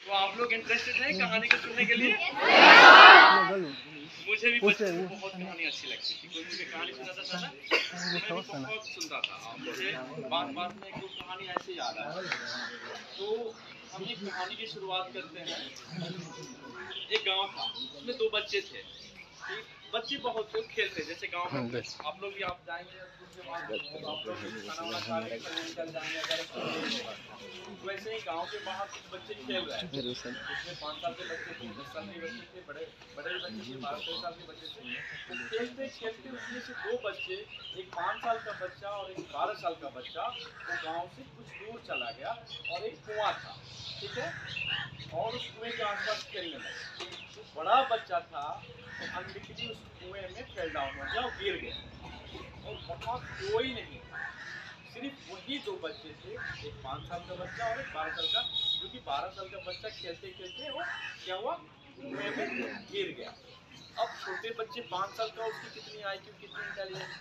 तो आप लोग इंटरेस्टेड हैं कहानी को सुनने के लिए? मुझे भी बचपन में बहुत कहानी अच्छी लगती थी। कोई मुझे कहानी सुनाता था ना, मैं भी बहुत सुनता था। और मुझे बात में एक दो कहानी ऐसे याद आ रही है। तो हम ये कहानी की शुरुआत करते हैं। एक गांव था, उसमें दो बच्चे थे। बच्चे बहुत लोग खेलते हैं, जैसे गांव में आप लोग भी आप जाएंगे आप लोग खाना वाना खा के निकल जाएंगे, अगर वैसे ही गांव के बाहर कुछ बच्चे खेल रहे हैं। उसमें 5 साल के बच्चे थे, 10 साल के बच्चे थे, बड़े बच्चे थे, 12-13 साल के बच्चे थे। तो खेलते खेलते उसमें से दो बच्चे, एक 5 साल का बच्चा और एक 12 साल का बच्चा, वो गाँव से कुछ दूर चला गया और एक कुआं था, ठीक है, और उस कुएं के आसपास खेलने लगे। जो बड़ा बच्चा था अनडिकली उस कुएं में फेल डाउन हो गया और गिर गया, और वहाँ कोई नहीं था, सिर्फ वही दो बच्चे थे, एक 5 साल का बच्चा और एक 12 साल का। जो कि 12 साल का बच्चा खेलते खेलते वो क्या हुआ, कुएं में गिर गया। अब छोटे बच्चे 5 साल का, उसकी कितनी IQ, कितनी इंटेलिजेंस।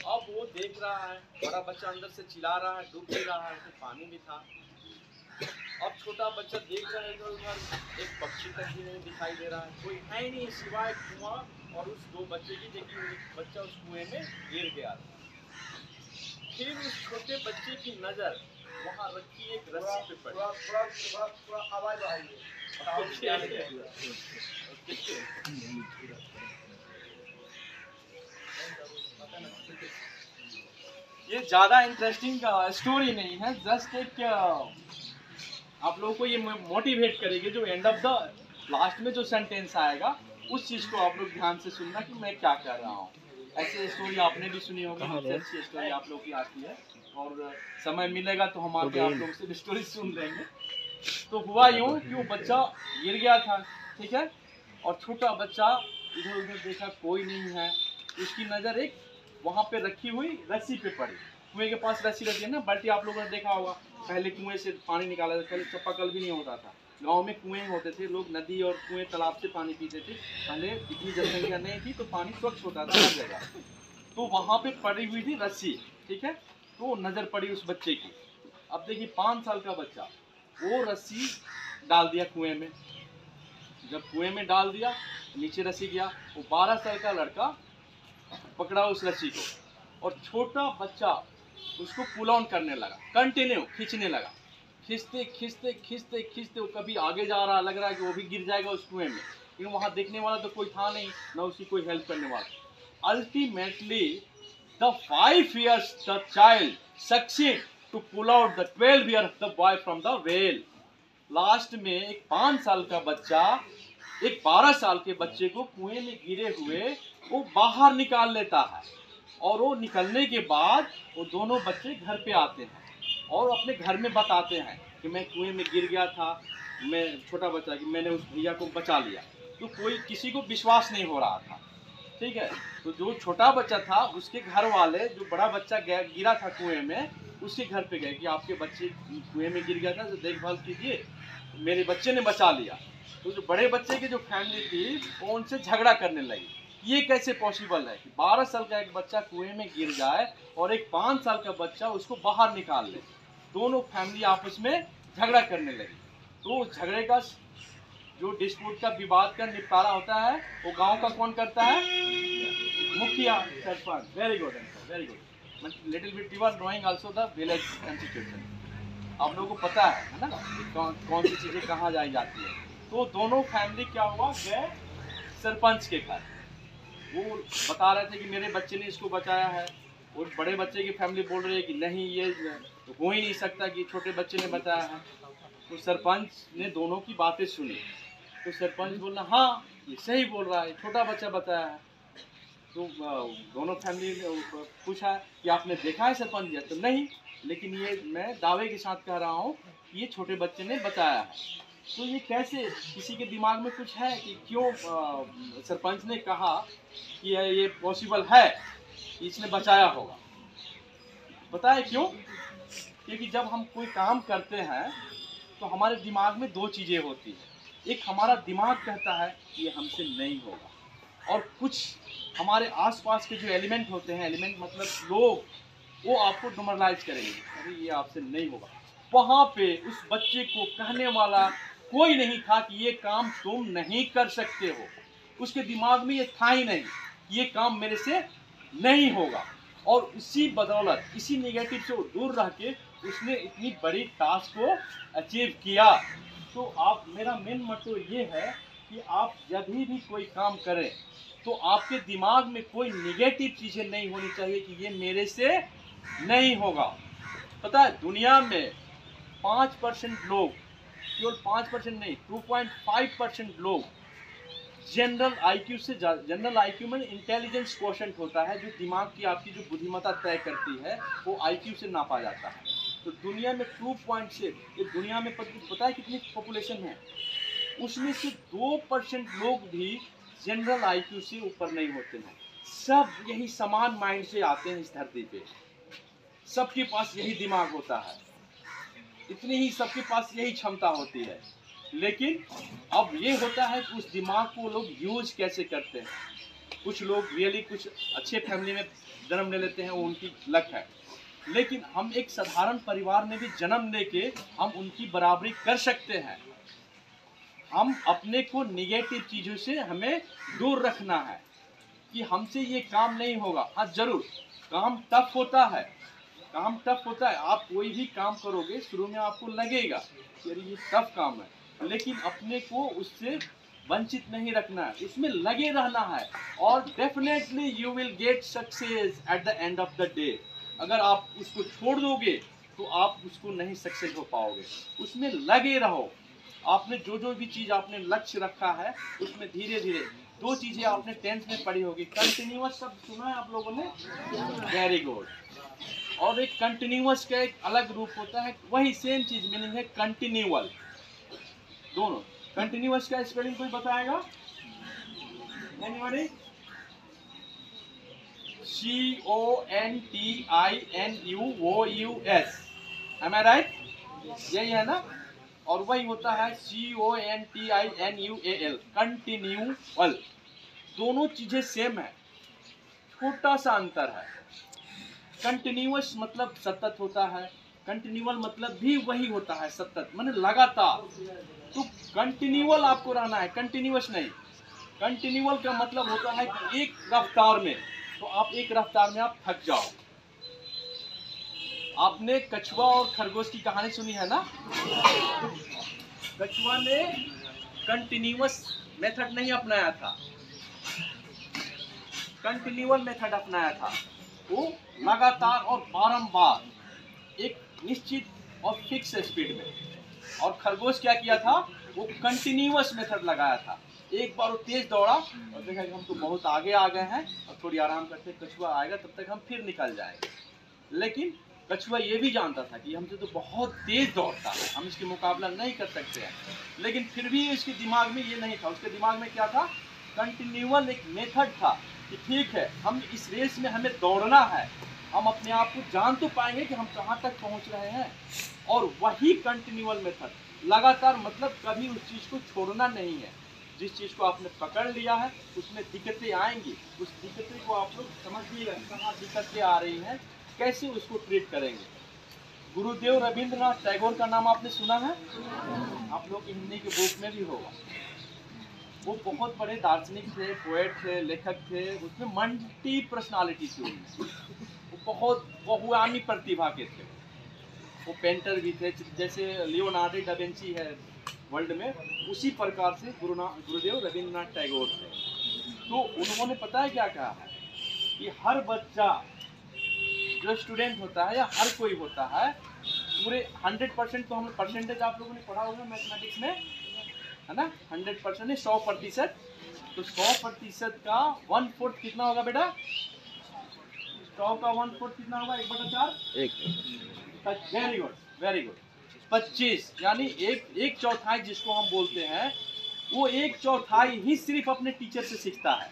अब वो देख रहा है बड़ा बच्चा अंदर से चिल्ला रहा है, डूब भी रहा है, उसमें पानी भी था। अब छोटा बच्चा देख रहा है इधर उधर, एक पक्षी तक भी नहीं दिखाई दे रहा है, कोई है ही नहीं सिवाय कुआं और उस दो बच्चे की, देखिए बच्चा उस कुएं में गिर गया। फिर उस छोटे बच्चे की नजर वहां रखी एक रस्सी पे पड़ी। ये ज्यादा इंटरेस्टिंग स्टोरी नहीं है, जस्ट एक आप लोगों को ये मोटिवेट करेगी। जो एंड ऑफ द लास्ट में जो सेंटेंस आएगा उस चीज को आप लोग ध्यान से सुनना कि मैं क्या कर रहा हूँ। ऐसे स्टोरी आपने भी सुनी होगी, सबसे अच्छी स्टोरी आप लोग की आती है, और समय मिलेगा तो हम आके आप लोग से भी स्टोरी सुन लेंगे। तो हुआ यूं कि वो बच्चा गिर गया था, ठीक है, और छोटा बच्चा इधर उधर देखा, कोई नहीं है, उसकी नजर एक वहां पे रखी हुई रस्सी पे पड़ी। कुएं के पास रस्सी रहती है ना, बाल्टी आप लोगों ने देखा होगा, पहले कुएं से पानी निकाला था, पहले चापाकल भी नहीं होता था, गांव में कुएं होते थे, लोग नदी और कुएं तालाब से पानी पीते थे। पहले इतनी जनसंख्या नहीं थी तो पानी स्वच्छ होता था हर जगह। तो वहां पे पड़ी हुई थी रस्सी, ठीक है, तो नजर पड़ी उस बच्चे की। अब देखिए 5 साल का बच्चा, वो रस्सी डाल दिया कुएं में। जब कुएं में डाल दिया, नीचे रस्सी गया, वो 12 साल का लड़का पकड़ा उस रस्सी को, और छोटा बच्चा उसको पुल ऑन करने लगा, कंटिन्यू खींचने लगा, खींचते खींचते खींचते खींचते वो कभी आगे जा रहा, लग रहा है कि वो भी गिर जाएगा उस कुएं में, लेकिन वहां देखने वाला तो कोई था नहीं, ना उसकी कोई हेल्प करने वाला। Ultimately the 5 years the child succeed to pull out the 12 years the boy from the well। Last में एक 5 साल का बच्चा एक 12 साल के बच्चे को कुएं में गिरे हुए वो बाहर निकाल लेता है, और वो निकलने के बाद वो दोनों बच्चे घर पे आते हैं और अपने घर में बताते हैं कि मैं कुएं में गिर गया था, मैं छोटा बच्चा, कि मैंने उस भैया को बचा लिया। तो कोई किसी को विश्वास नहीं हो रहा था, ठीक है। तो जो छोटा बच्चा था उसके घर वाले, जो बड़ा बच्चा गिरा था कुएं में, उसके घर पे गए कि आपके बच्चे कुएं में गिर गया था, तो देखभाल कीजिए, मेरे बच्चे ने बचा लिया। तो जो बड़े बच्चे की जो फैमिली थी वो उनसे झगड़ा करने लगी, ये कैसे पॉसिबल है कि 12 साल का एक बच्चा कुएं में गिर जाए और एक 5 साल का बच्चा उसको बाहर निकाल ले। दोनों फैमिली आपस में झगड़ा करने लगी। तो झगड़े का जो डिस्प्यूट का विवाद का निपटारा होता है वो गांव का कौन करता है, मुखिया, sarpanch. Very good answer, very good. Little bit you are knowing also the village constitution. आप लोगों को पता है ना कौन सी चीजें कहाँ जाई जाती है। तो दोनों फैमिली क्या हुआ, गए सरपंच के घर, वो बता रहे थे कि मेरे बच्चे ने इसको बचाया है। और बड़े बच्चे की फैमिली बोल रही है कि नहीं, ये तो हो ही नहीं सकता कि छोटे बच्चे ने बचाया है। तो सरपंच ने दोनों की बातें सुनी, तो सरपंच बोला हाँ ये सही बोल रहा है, छोटा बच्चा बताया है। तो दोनों फैमिली ने पूछा कि आपने देखा है सरपंच जी? तो नहीं, लेकिन ये मैं दावे के साथ कह रहा हूँ कि ये छोटे बच्चे ने बताया है। तो ये कैसे, किसी के दिमाग में कुछ है कि क्यों सरपंच ने कहा कि ये पॉसिबल है कि इसने बचाया होगा? बताए क्यों? क्योंकि जब हम कोई काम करते हैं तो हमारे दिमाग में दो चीज़ें होती हैं। एक हमारा दिमाग कहता है कि ये हमसे नहीं होगा, और कुछ हमारे आसपास के जो एलिमेंट होते हैं, एलिमेंट मतलब लोग, वो आपको डिमोरलाइज करेंगे, अरे ये आपसे नहीं होगा। वहाँ पे उस बच्चे को कहने वाला कोई नहीं था कि ये काम तुम नहीं कर सकते हो। उसके दिमाग में ये था ही नहीं कि ये काम मेरे से नहीं होगा। और इसी बदौलत, इसी नेगेटिव से वो दूर रह के उसने इतनी बड़ी टास्क को अचीव किया। तो आप, मेरा मेन मोटो ये है कि आप जब भी कोई काम करें तो आपके दिमाग में कोई नेगेटिव चीज़ें नहीं होनी चाहिए कि ये मेरे से नहीं होगा। पता है दुनिया में 5% लोग, केवल 5% नहीं 2.5% लोग जनरल आईक्यू से, जनरल आईक्यू में इंटेलिजेंस क्वोशेंट होता है, जो दिमाग की आपकी जो बुद्धिमत्ता तय करती है, वो आईक्यू से नापा जाता है। तो दुनिया में 2.6, ये दुनिया में पता है कितनी पॉपुलेशन है, उसमें से 2% लोग भी जनरल आईक्यू से ऊपर नहीं होते हैं। सब यही समान माइंड से आते हैं इस धरती पे, सबके पास यही दिमाग होता है, इतनी ही सबके पास यही क्षमता होती है। लेकिन अब ये होता है कि उस दिमाग को लोग यूज कैसे करते हैं। कुछ लोग रियली कुछ अच्छे फैमिली में जन्म ले लेते हैं, वो उनकी लक है, लेकिन हम एक साधारण परिवार में भी जन्म लेके हम उनकी बराबरी कर सकते हैं। हम अपने को निगेटिव चीज़ों से हमें दूर रखना है कि हमसे ये काम नहीं होगा। हाँ जरूर काम टफ होता है, काम टफ होता है। आप कोई भी काम करोगे शुरू में आपको लगेगा कि अरे ये टफ काम है, लेकिन अपने को उससे वंचित नहीं रखना है, इसमें लगे रहना है, और definitely you will get success at the end of the day. अगर आप उसको छोड़ दोगे तो आप उसको नहीं सक्सेस हो पाओगे, उसमें लगे रहो। आपने जो भी चीज़ आपने लक्ष्य रखा है उसमें धीरे धीरे, 2 चीज़ें आपने 10th में पढ़ी होगी, कंटिन्यूअस शब्द सुना है आप लोगों ने, वेरी गुड। और एक कंटिन्यूअस का एक अलग रूप होता है, वही सेम चीज मीनिंग है कंटिन्यूअल, दोनों। कंटिन्यूअस का स्पेलिंग कोई बताएगा? एनीबॉडी? CONTINUOUS, एम आई राइट? यही है ना? और वही होता है CONTINUAL, कंटिन्यूअल। दोनों चीजें सेम है, छोटा सा अंतर है। कंटिन्यूअस मतलब सतत होता है, कंटिन्यूअल मतलब भी वही होता है, सतत माने लगातार। तो कंटिन्यूअल आपको रहना है, कंटिन्यूअस नहीं। कंटिन्यूअल का मतलब होता है कि एक रफ्तार में, तो आप एक रफ्तार में आप थक जाओ। आपने कछुआ और खरगोश की कहानी सुनी है ना? तो कछुआ ने कंटिन्यूअस मेथड नहीं अपनाया था, कंटिन्यूअल मेथड अपनाया था। वो लगातार और बारंबार एक निश्चित और फिक्स स्पीड में। और खरगोश क्या किया था, वो कंटिन्यूअस मेथड लगाया था। एक बार वो तेज दौड़ा और देखा कि हम तो बहुत आगे आ गए हैं, और थोड़ी आराम करते, कछुआ आएगा तब तक हम फिर निकल जाएंगे। लेकिन कछुआ ये भी जानता था कि हमसे तो बहुत तेज दौड़ता है, हम इसके मुकाबला नहीं कर सकते हैं। लेकिन फिर भी उसके दिमाग में ये नहीं था, उसके दिमाग में क्या था, कंटिन्यूअल एक मेथड था कि ठीक है हम इस रेस में हमें दौड़ना है, हम अपने आप को जान तो पाएंगे कि हम कहाँ तक पहुँच रहे हैं। और वही कंटिन्यूअल मेथड, लगातार मतलब कभी उस चीज़ को छोड़ना नहीं है। जिस चीज़ को आपने पकड़ लिया है उसमें दिक्कतें आएंगी, उस दिक्कतें को आप लोग समझिएगा कहाँ दिक्कतें आ रही हैं, कैसे उसको ट्रीट करेंगे। गुरुदेव रविंद्रनाथ टैगोर का नाम आपने सुना है? आप लोग की हिंदी के बुक में भी होगा। वो बहुत बड़े दार्शनिक थे, पोएट थे, लेखक थे, उसमें मल्टी पर्सनालिटी थी उनमें। वो बहुत बहुआयामी प्रतिभा के थे। वो पेंटर भी थे, जैसे लियोनार्डो डा विंची है वर्ल्ड में, उसी प्रकार से गुरुदेव रविंद्रनाथ टैगोर थे। तो उन्होंने पता है क्या कहा है कि हर बच्चा जो स्टूडेंट होता है या हर कोई होता है, पूरे 100%, तो हम परसेंटेज आप लोगों ने पढ़ा होगा मैथमेटिक्स में, है ना? 100% है 100%, तो 100% का 1/4 कितना होगा बेटा? 100 का 1/4 कितना होगा? 1/4, वेरी गुड वेरी गुड, 25, यानी एक चौथाई जिसको हम बोलते हैं, वो 1/4 ही सिर्फ अपने टीचर से सीखता है।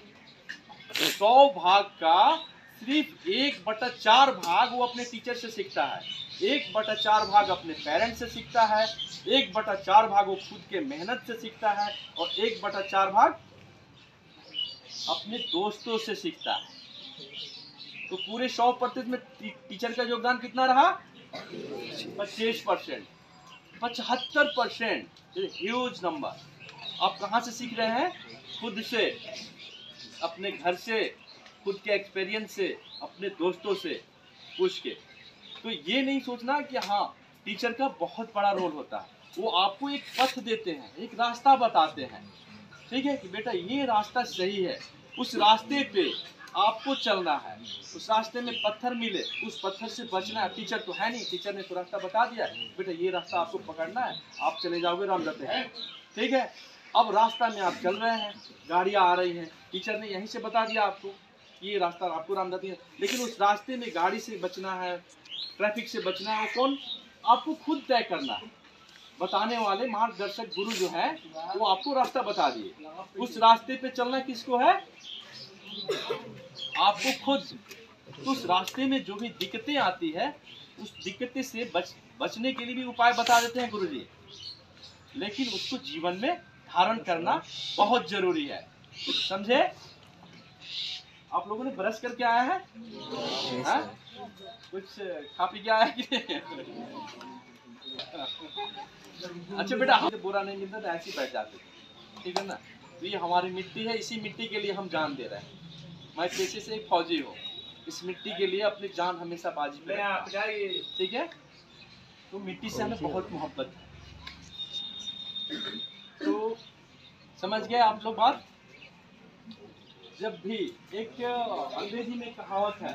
100 भाग का सिर्फ 1/4 भाग वो अपने टीचर से सीखता है, 1/4 भाग अपने पेरेंट्स से सीखता है, 1/4 भाग वो खुद के मेहनत से सीखता है, और 1/4 भाग अपने दोस्तों से सीखता है। तो पूरे 100% में टीचर का योगदान कितना रहा? 25%। 75%, ह्यूज नंबर। आप कहाँ से सीख रहे हैं? खुद से, अपने घर से, खुद के एक्सपीरियंस से, अपने दोस्तों से पूछ के। तो ये नहीं सोचना कि हाँ टीचर का बहुत बड़ा रोल होता है। वो आपको एक पथ देते हैं, एक रास्ता बताते हैं, ठीक है, कि बेटा ये रास्ता सही है, उस रास्ते पे आपको चलना है। उस रास्ते में पत्थर मिले, उस पत्थर से बचना है। टीचर तो है नहीं, टीचर ने तो रास्ता बता दिया है, बेटा ये रास्ता आपको पकड़ना है, आप चले जाओगे रामदत्ते हैं, ठीक है। अब रास्ता में आप चल रहे हैं, गाड़ियाँ आ रही हैं, टीचर ने यहीं से बता दिया आपको ये रास्ता आपको रामदत्ते है, लेकिन उस रास्ते में गाड़ी से बचना है, ट्रैफिक से बचना है, वो कौन? आपको खुद तय करना है। बताने वाले मार्गदर्शक गुरु जो है वो आपको रास्ता बता दिए, उस रास्ते पे चलना किसको है? आपको खुद। तो उस रास्ते में जो भी दिक्कतें आती है, उस दिक्कतें से बचने के लिए भी उपाय बता देते हैं गुरुजी, लेकिन उसको जीवन में धारण करना बहुत जरूरी है, समझे? आप लोगों ने ब्रश करके आया है? कुछ खा पी के आया है कि नहीं? अच्छा बेटा, हमें बुरा नहीं मिलता तो ऐसे ही बैठ जाते, ठीक है ना? तो ये हमारी मिट्टी है, इसी मिट्टी के लिए हम जान दे रहे हैं। मैं पेशे से एक फौजी हूँ, इस मिट्टी के लिए अपनी जान हमेशा बाजी में रखता हूं, ठीक है? तो मिट्टी से हमें बहुत मोहब्बत है। तो समझ गए आप लोग बात? जब भी एक अंग्रेजी में कहावत है,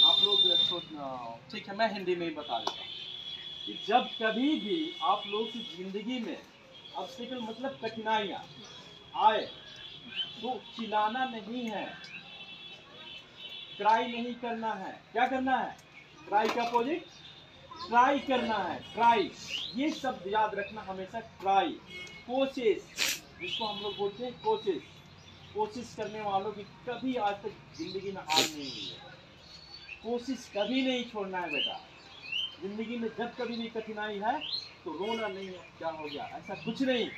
आप लोग ठीक है, मैं हिंदी में ही बता देता हूँ कि जब कभी भी आप लोग की जिंदगी में ऑब्स्टिकल मतलब कठिनाइयाँ आए तो चिल्लाना नहीं है, ट्राई नहीं करना है। क्या करना है? ट्राई का अपोजिट ट्राई करना है, ट्राई। ये शब्द याद रखना हमेशा, ट्राई, कोशिश, जिसको हम लोग बोलते हैं कोशिश। कोशिश करने वालों की कभी आज तक जिंदगी में हार नहीं हुई है। कोशिश कभी नहीं छोड़ना है बेटा। जिंदगी में जब कभी भी कठिनाई है तो रोना नहीं है क्या हो गया, ऐसा कुछ नहीं।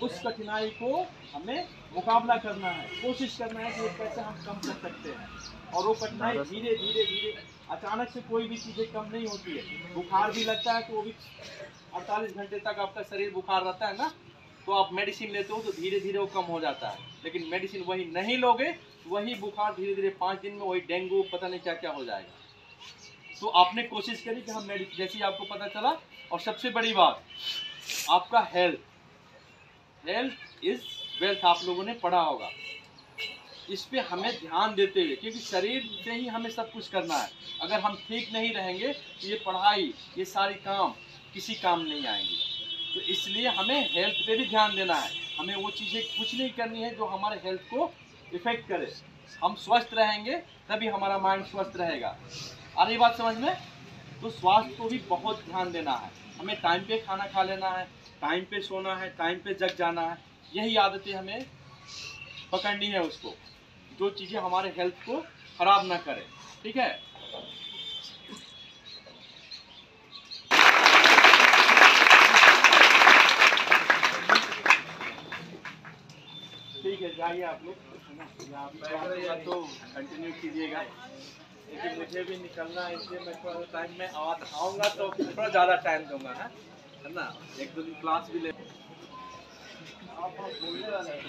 उस कठिनाई को हमें मुकाबला करना है, कोशिश करना है कि कैसे हम कम कर सकते हैं। और वो कठिनाई धीरे धीरे धीरे, अचानक से कोई भी चीज़ें कम नहीं होती है। बुखार भी लगता है तो वो भी 48 घंटे तक आपका शरीर बुखार रहता है ना, तो आप मेडिसिन लेते हो तो धीरे धीरे वो कम हो जाता है। लेकिन मेडिसिन वही नहीं लोगे, वही बुखार धीरे धीरे 5 दिन में वही डेंगू पता नहीं क्या क्या हो जाएगा। तो आपने कोशिश करी कि हम मेडिसिन, जैसे ही आपको पता चला। और सबसे बड़ी बात, आपका हेल्थ इज वेल्थ, आप लोगों ने पढ़ा होगा। इस पे हमें ध्यान देते हुए, क्योंकि शरीर से ही हमें सब कुछ करना है। अगर हम ठीक नहीं रहेंगे तो ये पढ़ाई, ये सारी काम किसी काम नहीं आएंगी। तो इसलिए हमें हेल्थ पे भी ध्यान देना है। हमें वो चीज़ें कुछ नहीं करनी है जो हमारे हेल्थ को इफेक्ट करे। हम स्वस्थ रहेंगे तभी हमारा माइंड स्वस्थ रहेगा। आ रही बात समझ में? तो स्वास्थ्य को भी बहुत ध्यान देना है। हमें टाइम पे खाना खा लेना है, टाइम पे सोना है, टाइम पे जग जाना है। यही आदतें हमें पकड़नी है उसको, जो चीज़ें हमारे हेल्थ को खराब ना करे, ठीक है? ठीक है, जाइए आप लोग, तो कंटिन्यू कीजिएगा, लेकिन मुझे भी निकलना है, इसलिए मैं थोड़ा टाइम में आऊँगा तो थोड़ा ज़्यादा टाइम दूंगा, है ना? एक दो दिन क्लास भी ले। आप बोलने वाले हैं।